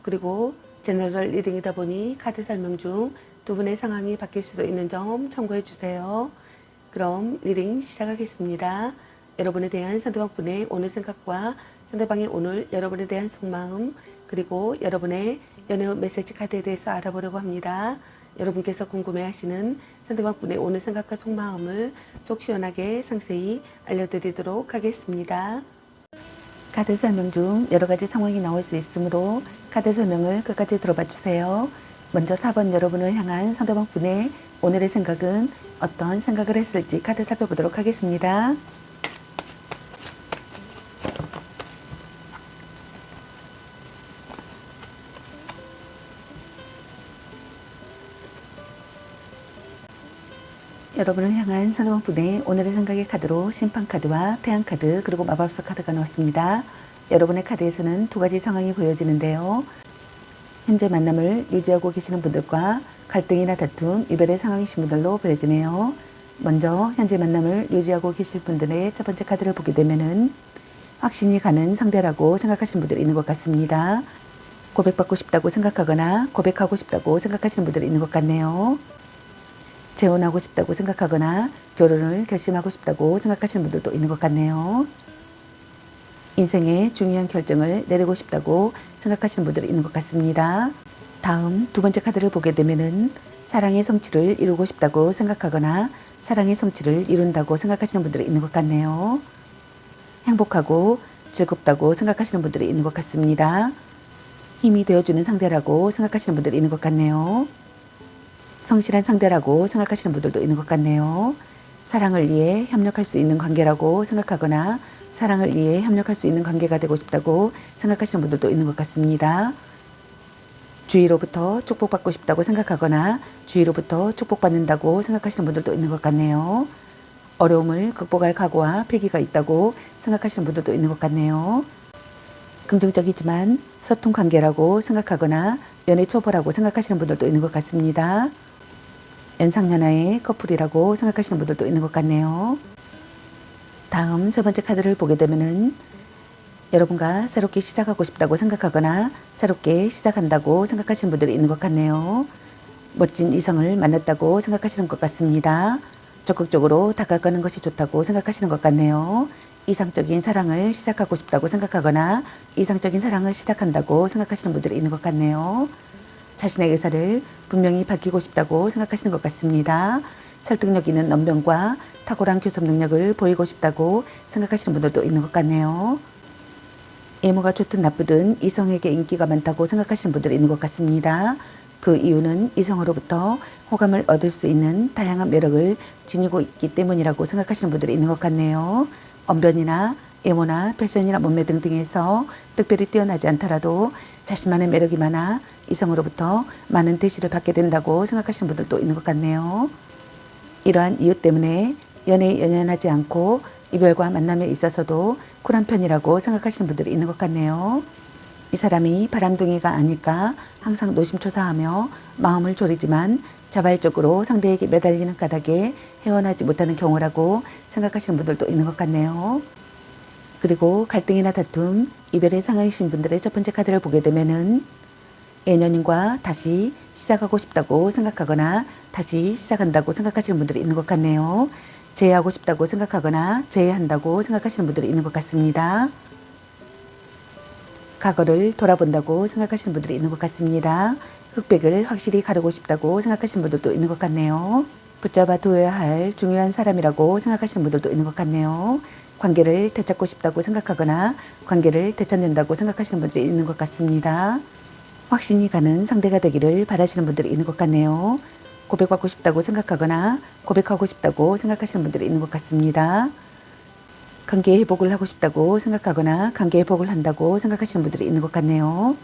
그리고 제너럴 리딩이다 보니 카드 설명 중 두 분의 상황이 바뀔 수도 있는 점 참고해 주세요. 그럼 리딩 시작하겠습니다. 여러분에 대한 상대방분의 오늘 생각과 상대방의 오늘 여러분에 대한 속마음 그리고 여러분의 연애 메시지 카드에 대해서 알아보려고 합니다. 여러분께서 궁금해하시는 상대방분의 오늘 생각과 속마음을 속 시원하게 상세히 알려드리도록 하겠습니다. 카드 설명 중 여러가지 상황이 나올 수 있으므로 카드 설명을 끝까지 들어봐 주세요. 먼저 4번 여러분을 향한 상대방분의 오늘의 생각은 어떤 생각을 했을지 카드 살펴보도록 하겠습니다. 여러분을 향한 상대방분의 오늘의 생각의 카드로 심판카드와 태양카드 그리고 마법사 카드가 나왔습니다. 여러분의 카드에서는 두 가지 상황이 보여지는데요. 현재 만남을 유지하고 계시는 분들과 갈등이나 다툼, 이별의 상황이신 분들로 보여지네요. 먼저 현재 만남을 유지하고 계실 분들의 첫 번째 카드를 보게 되면은 확신이 가는 상대라고 생각하시는 분들이 있는 것 같습니다. 고백받고 싶다고 생각하거나 고백하고 싶다고 생각하시는 분들이 있는 것 같네요. 재혼하고 싶다고 생각하거나 결혼을 결심하고 싶다고 생각하시는 분들도 있는 것 같네요. 인생의 중요한 결정을 내리고 싶다고 생각하시는 분들이 있는 것 같습니다. 다음 두 번째 카드를 보게 되면은 사랑의 성취를 이루고 싶다고 생각하거나 사랑의 성취를 이룬다고 생각하시는 분들이 있는 것 같네요. 행복하고 즐겁다고 생각하시는 분들이 있는 것 같습니다. 힘이 되어주는 상대라고 생각하시는 분들이 있는 것 같네요. 성실한 상대라고 생각하시는 분들도 있는 것 같네요. 사랑을 위해 협력할 수 있는 관계라고 생각하거나 사랑을 위해 협력할 수 있는 관계가 되고 싶다고 생각하시는 분들도 있는 것 같습니다. 주위로부터 축복받고 싶다고 생각하거나 주위로부터 축복받는다고 생각하시는 분들도 있는 것 같네요. 어려움을 극복할 각오와 패기가 있다고 생각하시는 분들도 있는 것 같네요. 긍정적이지만 서툰 관계라고 생각하거나 연애 초보라고 생각하시는 분들도 있는 것 같습니다. 연상연하의 커플이라고 생각하시는 분들도 있는 것 같네요. 다음 세 번째 카드를 보게 되면은 여러분과 새롭게 시작하고 싶다고 생각하거나 새롭게 시작한다고 생각하시는 분들이 있는 것 같네요. 멋진 이성을 만났다고 생각하시는 것 같습니다. 적극적으로 다가가는 것이 좋다고 생각하시는 것 같네요. 이상적인 사랑을 시작하고 싶다고 생각하거나 이상적인 사랑을 시작한다고 생각하시는 분들이 있는 것 같네요. 자신의 의사를 분명히 밝히고 싶다고 생각하시는 것 같습니다. 설득력 있는 넘명과 탁월한 교섭 능력을 보이고 싶다고 생각하시는 분들도 있는 것 같네요. 외모가 좋든 나쁘든 이성에게 인기가 많다고 생각하시는 분들이 있는 것 같습니다. 그 이유는 이성으로부터 호감을 얻을 수 있는 다양한 매력을 지니고 있기 때문이라고 생각하시는 분들이 있는 것 같네요. 언변이나 외모나 패션이나 몸매 등등에서 특별히 뛰어나지 않더라도 자신만의 매력이 많아 이성으로부터 많은 대시를 받게 된다고 생각하시는 분들도 있는 것 같네요. 이러한 이유 때문에 연애에 연연하지 않고 이별과 만남에 있어서도 쿨한 편이라고 생각하시는 분들이 있는 것 같네요. 이 사람이 바람둥이가 아닐까 항상 노심초사하며 마음을 졸이지만 자발적으로 상대에게 매달리는 까닭에 헤어나지 못하는 경우라고 생각하시는 분들도 있는 것 같네요. 그리고 갈등이나 다툼, 이별의 상황이신 분들의 첫 번째 카드를 보게 되면은 N년인과 다시 시작하고 싶다고 생각하거나 다시 시작한다고 생각하시는 분들이 있는 것 같네요. 재회하고 싶다고 생각하거나 재회한다고 생각하시는 분들이 있는 것 같습니다. 과거를 돌아본다고 생각하시는 분들이 있는 것 같습니다. 흑백을 확실히 가르고 싶다고 생각하시는 분들도 있는 것 같네요. 붙잡아 두어야 할 중요한 사람이라고 생각하시는 분들도 있는 것 같네요. 관계를 되찾고 싶다고 생각하거나 관계를 되찾는다고 생각하시는 분들이 있는 것 같습니다. 확신이 가는 상대가 되기를 바라시는 분들이 있는 것 같네요. 고백받고 싶다고 생각하거나 고백하고 싶다고 생각하시는 분들이 있는 것 같습니다. 관계 회복을 하고 싶다고 생각하거나 관계 회복을 한다고 생각하시는 분들이 있는 것 같네요.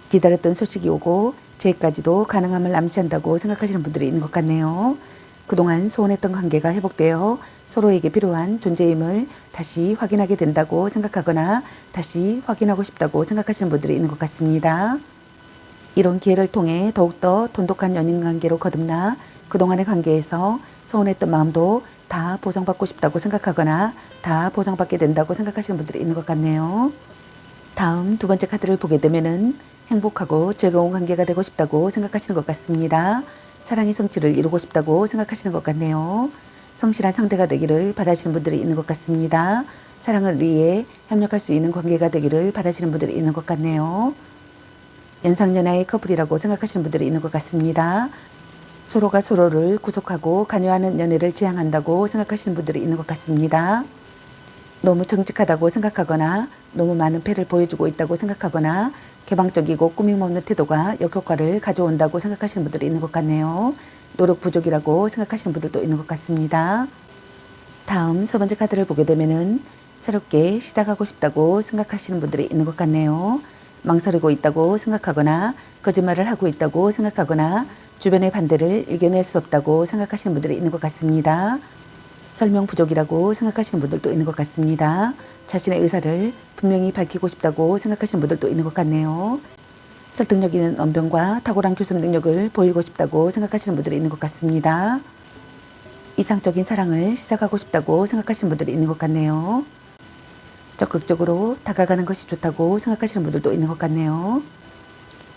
기다렸던 소식이 오고 재까지도 가능함을 암시한다고 생각하시는 분들이 있는 것 같네요. 그동안 소원했던 관계가 회복되어 서로에게 필요한 존재임을 다시 확인하게 된다고 생각하거나 다시 확인하고 싶다고 생각하시는 분들이 있는 것 같습니다. 이런 기회를 통해 더욱더 돈독한 연인관계로 거듭나 그동안의 관계에서 서운했던 마음도 다 보상받고 싶다고 생각하거나 다 보상받게 된다고 생각하시는 분들이 있는 것 같네요. 다음 두 번째 카드를 보게 되면은 행복하고 즐거운 관계가 되고 싶다고 생각하시는 것 같습니다. 사랑의 성취를 이루고 싶다고 생각하시는 것 같네요. 성실한 상대가 되기를 바라시는 분들이 있는 것 같습니다. 사랑을 위해 협력할 수 있는 관계가 되기를 바라시는 분들이 있는 것 같네요. 연상연하의 커플이라고 생각하시는 분들이 있는 것 같습니다. 서로가 서로를 구속하고 관여하는 연애를 지향한다고 생각하시는 분들이 있는 것 같습니다. 너무 정직하다고 생각하거나 너무 많은 패를 보여주고 있다고 생각하거나 개방적이고 꾸밈없는 태도가 역효과를 가져온다고 생각하시는 분들이 있는 것 같네요. 노력 부족이라고 생각하시는 분들도 있는 것 같습니다. 다음 세 번째 카드를 보게 되면은 새롭게 시작하고 싶다고 생각하시는 분들이 있는 것 같네요. 망설이고 있다고 생각하거나 거짓말을 하고 있다고 생각하거나 주변의 반대를 이겨낼 수 없다고 생각하시는 분들이 있는 것 같습니다. 설명 부족이라고 생각하시는 분들도 있는 것 같습니다. 자신의 의사를 분명히 밝히고 싶다고 생각하시는 분들도 있는 것 같네요. 설득력 있는 언변과 탁월한 교섭 능력을 보이고 싶다고 생각하시는 분들이 있는 것 같습니다. 이상적인 사랑을 시작하고 싶다고 생각하시는 분들이 있는 것 같네요. 적극적으로 다가가는 것이 좋다고 생각하시는 분들도 있는 것 같네요.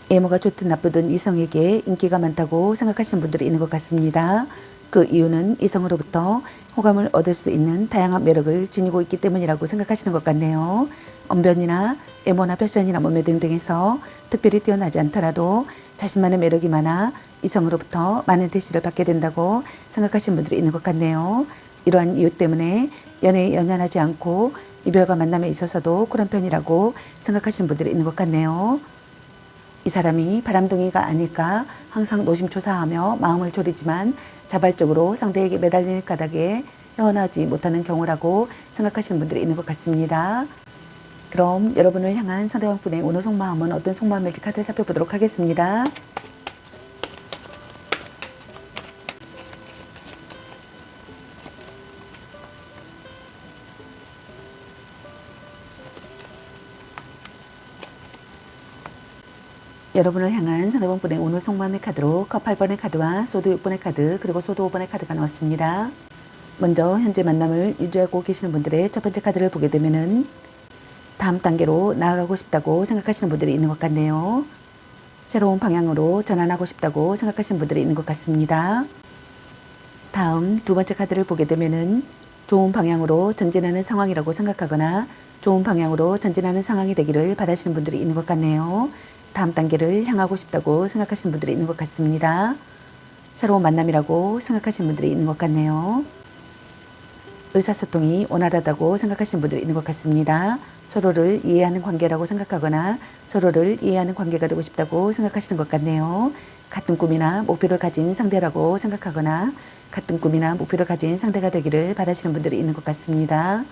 외모가 좋든 나쁘든 이성에게 인기가 많다고 생각하시는 분들이 있는 것 같습니다. 그 이유는 이성으로부터 호감을 얻을 수 있는 다양한 매력을 지니고 있기 때문이라고 생각하시는 것 같네요. 언변이나 외모나 패션이나 몸매 등등에서 특별히 뛰어나지 않더라도 자신만의 매력이 많아 이성으로부터 많은 대시를 받게 된다고 생각하시는 분들이 있는 것 같네요. 이러한 이유 때문에 연애에 연연하지 않고 이별과 만남에 있어서도 그런 편이라고 생각하시는 분들이 있는 것 같네요. 이 사람이 바람둥이가 아닐까 항상 노심초사하며 마음을 졸이지만 자발적으로 상대에게 매달리는 까닭에 헤어나지 못하는 경우라고 생각하시는 분들이 있는 것 같습니다. 그럼 여러분을 향한 상대방분의 오늘 속마음은 어떤 속마음일지 카드 살펴보도록 하겠습니다. 여러분을 향한 상대방분의 오늘 속마음의 카드로 컵 8번의 카드와 소드 6번의 카드 그리고 소드 5번의 카드가 나왔습니다. 먼저 현재 만남을 유지하고 계시는 분들의 첫 번째 카드를 보게 되면은 다음 단계로 나아가고 싶다고 생각하시는 분들이 있는 것 같네요. 새로운 방향으로 전환하고 싶다고 생각하시는 분들이 있는 것 같습니다. 다음 두 번째 카드를 보게 되면은 좋은 방향으로 전진하는 상황이라고 생각하거나 좋은 방향으로 전진하는 상황이 되기를 바라시는 분들이 있는 것 같네요. 다음 단계를 향하고 싶다고 생각하시는 분들이 있는 것 같습니다. 새로운 만남이라고 생각하시는 분들이 있는 것 같네요. 의사소통이 원활하다고 생각하시는 분들이 있는 것 같습니다. 서로를 이해하는 관계라고 생각하거나 서로를 이해하는 관계가 되고 싶다고 생각하시는 것 같네요. 같은 꿈이나 목표를 가진 상대라고 생각하거나 같은 꿈이나 목표를 가진 상대가 되기를 바라시는 분들이 있는 것 같습니다.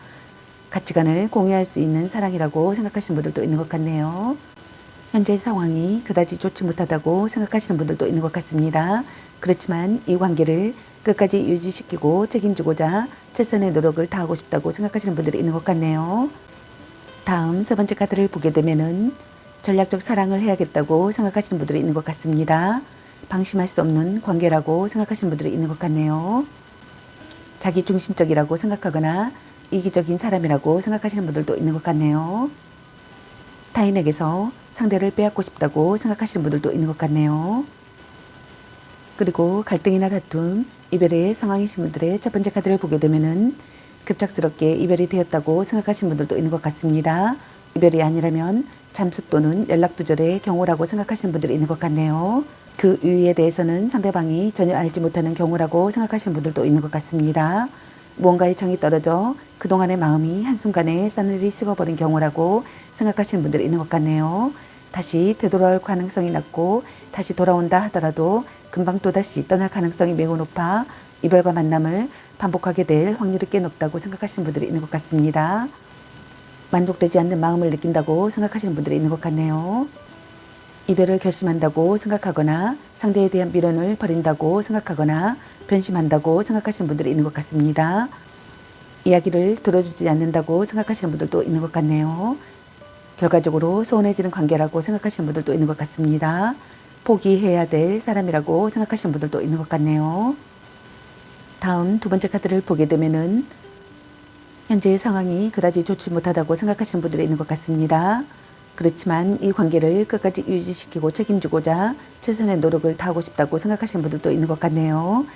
가치관을 공유할 수 있는 사랑이라고 생각하시는 분들도 있는 것 같네요. 현재 상황이 그다지 좋지 못하다고 생각하시는 분들도 있는 것 같습니다. 그렇지만 이 관계를 끝까지 유지시키고 책임지고자 최선의 노력을 다하고 싶다고 생각하시는 분들이 있는 것 같네요. 다음 세 번째 카드를 보게 되면은 전략적 사랑을 해야겠다고 생각하시는 분들이 있는 것 같습니다. 방심할 수 없는 관계라고 생각하시는 분들이 있는 것 같네요. 자기 중심적이라고 생각하거나 이기적인 사람이라고 생각하시는 분들도 있는 것 같네요. 타인에게서 상대를 빼앗고 싶다고 생각하시는 분들도 있는 것 같네요. 그리고 갈등이나 다툼, 이별의 상황이신 분들의 첫 번째 카드를 보게 되면은 급작스럽게 이별이 되었다고 생각하시는 분들도 있는 것 같습니다. 이별이 아니라면 잠수 또는 연락 두절의 경우라고 생각하시는 분들이 있는 것 같네요. 그 이유에 대해서는 상대방이 전혀 알지 못하는 경우라고 생각하시는 분들도 있는 것 같습니다. 무언가에 정이 떨어져 그동안의 마음이 한순간에 싸늘히 식어버린 경우라고 생각하시는 분들이 있는 것 같네요. 다시 되돌아올 가능성이 낮고 다시 돌아온다 하더라도 금방 또다시 떠날 가능성이 매우 높아 이별과 만남을 반복하게 될 확률이 꽤 높다고 생각하시는 분들이 있는 것 같습니다. 만족되지 않는 마음을 느낀다고 생각하시는 분들이 있는 것 같네요. 이별을 결심한다고 생각하거나 상대에 대한 미련을 버린다고 생각하거나 변심한다고 생각하시는 분들이 있는 것 같습니다. 이야기를 들어주지 않는다고 생각하시는 분들도 있는 것 같네요. 결과적으로 소원해지는 관계라고 생각하시는 분들도 있는 것 같습니다. 포기해야 될 사람이라고 생각하시는 분들도 있는 것 같네요. 다음 두 번째 카드를 보게 되면은 현재의 상황이 그다지 좋지 못하다고 생각하시는 분들이 있는 것 같습니다. 그렇지만 이 관계를 끝까지 유지시키고 책임지고자 최선의 노력을 다하고 싶다고 생각하시는 분들도 있는 것 같네요.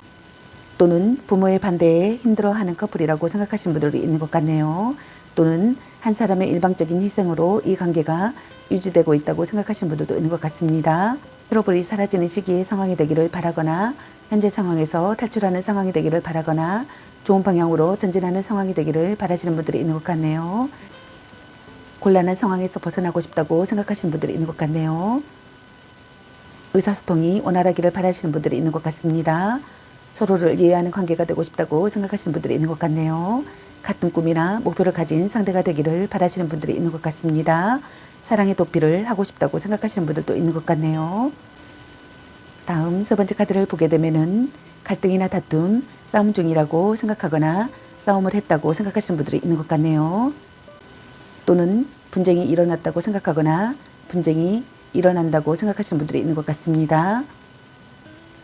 또는 부모의 반대에 힘들어하는 커플이라고 생각하시는 분들이 있는 것 같네요. 또는 한 사람의 일방적인 희생으로 이 관계가 유지되고 있다고 생각하시는 분들도 있는 것 같습니다. 트러블이 사라지는 시기의 상황이 되기를 바라거나 현재 상황에서 탈출하는 상황이 되기를 바라거나 좋은 방향으로 전진하는 상황이 되기를 바라시는 분들이 있는 것 같네요. 곤란한 상황에서 벗어나고 싶다고 생각하시는 분들이 있는 것 같네요. 의사소통이 원활하기를 바라시는 분들이 있는 것 같습니다. 서로를 이해하는 관계가 되고 싶다고 생각하시는 분들이 있는 것 같네요. 같은 꿈이나 목표를 가진 상대가 되기를 바라시는 분들이 있는 것 같습니다. 사랑의 도피를 하고 싶다고 생각하시는 분들도 있는 것 같네요. 다음 세 번째 카드를 보게 되면은 갈등이나 다툼, 싸움 중이라고 생각하거나 싸움을 했다고 생각하시는 분들이 있는 것 같네요. 또는 분쟁이 일어났다고 생각하거나 분쟁이 일어난다고 생각하시는 분들이 있는 것 같습니다.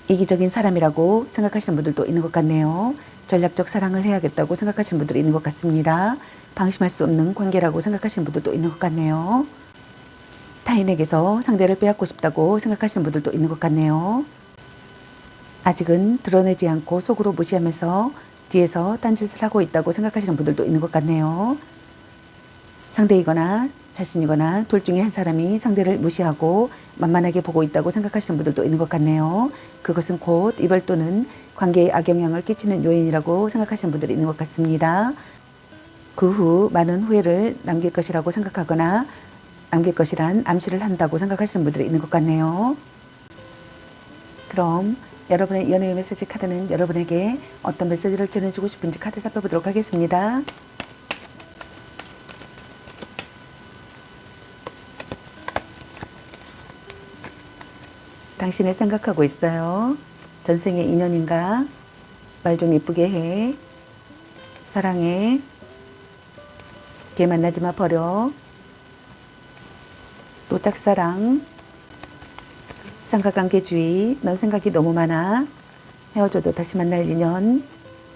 이기적인 사람이라고 생각하시는 분들도 있는 것 같네요. 전략적 사랑을 해야겠다고 생각하시는 분들이 있는 것 같습니다. 방심할 수 없는 관계라고 생각하시는 분들도 있는 것 같네요. 타인에게서 상대를 빼앗고 싶다고 생각하시는 분들도 있는 것 같네요. 아직은 드러내지 않고 속으로 무시하면서 뒤에서 딴짓을 하고 있다고 생각하시는 분들도 있는 것 같네요. 상대이거나 자신이거나 둘 중에 한 사람이 상대를 무시하고 만만하게 보고 있다고 생각하시는 분들도 있는 것 같네요. 그것은 곧 이별 또는 관계에 악영향을 끼치는 요인이라고 생각하시는 분들이 있는 것 같습니다. 그 후 많은 후회를 남길 것이라고 생각하거나 남길 것이란 암시를 한다고 생각하시는 분들이 있는 것 같네요. 그럼 여러분의 연애의 메시지 카드는 여러분에게 어떤 메시지를 전해주고 싶은지 카드 살펴보도록 하겠습니다. 당신을 생각하고 있어요. 전생의 인연인가? 말 좀 이쁘게 해. 사랑해. 걔 만나지 마, 버려. 또 짝사랑. 삼각관계주의. 넌 생각이 너무 많아. 헤어져도 다시 만날 인연.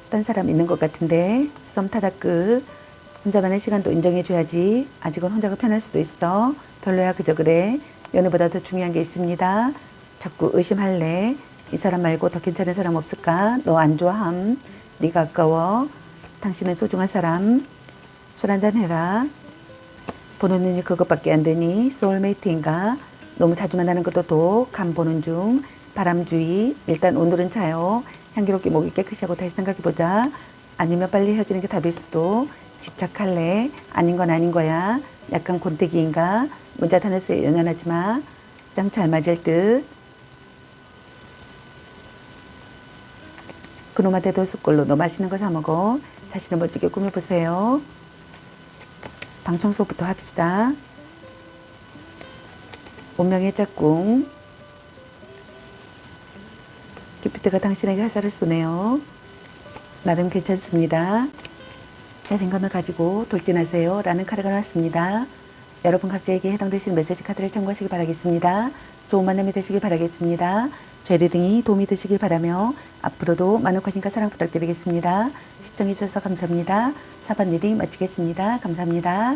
딴 사람 있는 것 같은데. 썸 타다 끝. 혼자만의 시간도 인정해줘야지. 아직은 혼자가 편할 수도 있어. 별로야, 그저 그래. 연애보다 더 중요한 게 있습니다. 자꾸 의심할래. 이 사람 말고 더 괜찮은 사람 없을까? 너 안 좋아함. 네가 아까워. 당신은 소중한 사람. 술 한잔 해라. 보는 눈이 그것밖에 안 되니 소울메이트인가? 너무 자주 만나는 것도 독. 간 보는 중. 바람주의. 일단 오늘은 자요. 향기롭게 목이 깨끗이 하고 다시 생각해보자. 아니면 빨리 헤어지는 게 답일 수도. 집착할래? 아닌 건 아닌 거야. 약간 곤대기인가? 문자 단어수에 연연하지 마. 짱 잘 맞을 듯. 그놈아 대도수꼴로 너 맛있는 거 사 먹어. 자신을 멋지게 꾸며보세요. 방 청소부터 합시다. 운명의 짝꿍. 기프트가 당신에게 화살을 쏘네요. 나름 괜찮습니다. 자신감을 가지고 돌진하세요. 라는 카드가 나왔습니다. 여러분 각자에게 해당되시는 메시지 카드를 참고하시기 바라겠습니다. 좋은 만남이 되시길 바라겠습니다. 저희 리딩이 도움이 되시길 바라며 앞으로도 많은 관심과 사랑 부탁드리겠습니다. 시청해주셔서 감사합니다. 4번 리딩 마치겠습니다. 감사합니다.